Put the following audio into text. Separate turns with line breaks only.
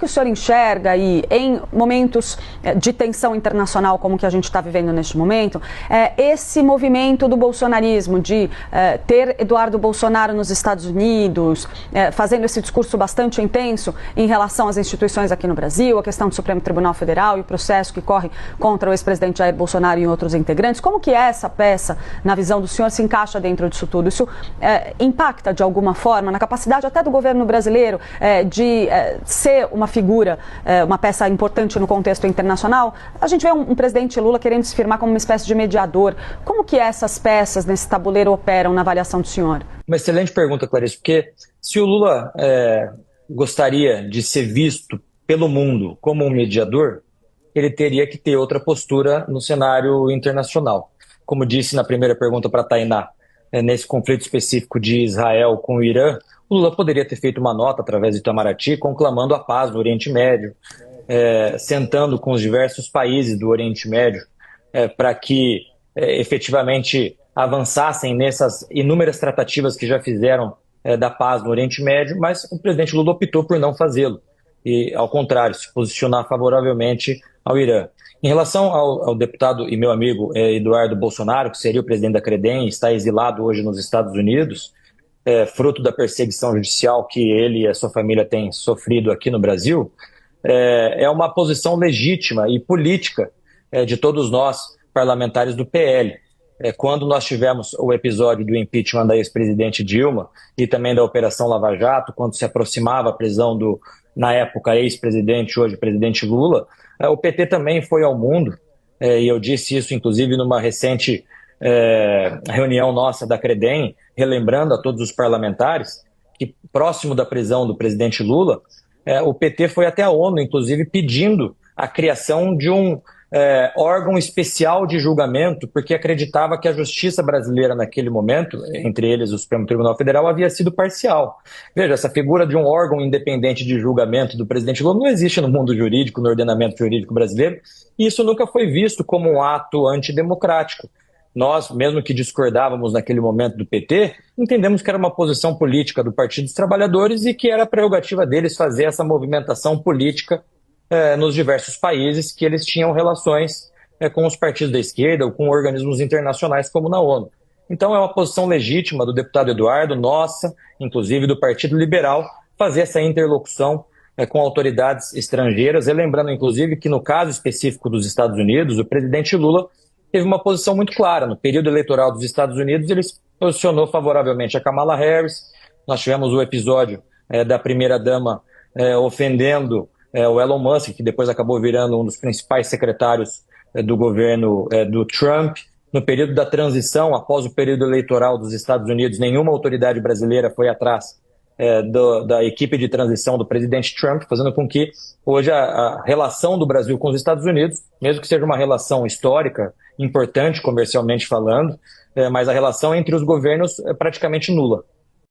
que o senhor enxerga aí, em momentos de tensão internacional como que a gente está vivendo neste momento, esse movimento do bolsonarismo de ter Eduardo Bolsonaro nos Estados Unidos, fazendo esse discurso bastante intenso em relação às instituições aqui no Brasil, a questão do Supremo Tribunal Federal e o processo que corre contra o ex-presidente Jair Bolsonaro e outros integrantes, como que essa peça, na visão do senhor, se encaixa dentro disso tudo? Isso impacta de alguma forma na capacidade até do governo brasileiro de ser uma figura, uma peça importante no contexto internacional? A gente vê um presidente Lula querendo se firmar como uma espécie de mediador. Como que essas peças nesse tabuleiro operam na avaliação do senhor?
Uma excelente pergunta, Clarice, porque se o Lula gostaria de ser visto pelo mundo como um mediador, ele teria que ter outra postura no cenário internacional. Como disse na primeira pergunta para a Tainá, nesse conflito específico de Israel com o Irã, o Lula poderia ter feito uma nota através de Itamaraty conclamando a paz no Oriente Médio, sentando com os diversos países do Oriente Médio para que efetivamente avançassem nessas inúmeras tratativas que já fizeram da paz no Oriente Médio, mas o presidente Lula optou por não fazê-lo e, ao contrário, se posicionar favoravelmente ao Irã. Em relação ao deputado e meu amigo Eduardo Bolsonaro, que seria o presidente da Credem, está exilado hoje nos Estados Unidos, fruto da perseguição judicial que ele e a sua família têm sofrido aqui no Brasil, é uma posição legítima e política de todos nós, parlamentares do PL. Quando nós tivemos o episódio do impeachment da ex-presidente Dilma e também da Operação Lava Jato, quando se aproximava a prisão do, na época, ex-presidente, hoje presidente Lula, o PT também foi ao mundo, e eu disse isso inclusive numa recente reunião nossa da Credem, relembrando a todos os parlamentares, que próximo da prisão do presidente Lula, o PT foi até a ONU, inclusive, pedindo a criação de um órgão especial de julgamento, porque acreditava que a justiça brasileira naquele momento, entre eles o Supremo Tribunal Federal, havia sido parcial. Veja, essa figura de um órgão independente de julgamento do presidente Lula não existe no mundo jurídico, no ordenamento jurídico brasileiro, e isso nunca foi visto como um ato antidemocrático. Nós, mesmo que discordávamos naquele momento do PT, entendemos que era uma posição política do Partido dos Trabalhadores e que era prerrogativa deles fazer essa movimentação política nos diversos países que eles tinham relações com os partidos da esquerda ou com organismos internacionais como na ONU. Então é uma posição legítima do deputado Eduardo, nossa, inclusive do Partido Liberal, fazer essa interlocução com autoridades estrangeiras, e lembrando inclusive que no caso específico dos Estados Unidos, o presidente Lula teve uma posição muito clara. No período eleitoral dos Estados Unidos, ele se posicionou favoravelmente a Kamala Harris. Nós tivemos o episódio da primeira-dama ofendendo o Elon Musk, que depois acabou virando um dos principais secretários do governo do Trump. No período da transição, após o período eleitoral dos Estados Unidos, nenhuma autoridade brasileira foi atrás da equipe de transição do presidente Trump, fazendo com que hoje a relação do Brasil com os Estados Unidos, mesmo que seja uma relação histórica, importante comercialmente falando, mas a relação entre os governos é praticamente nula.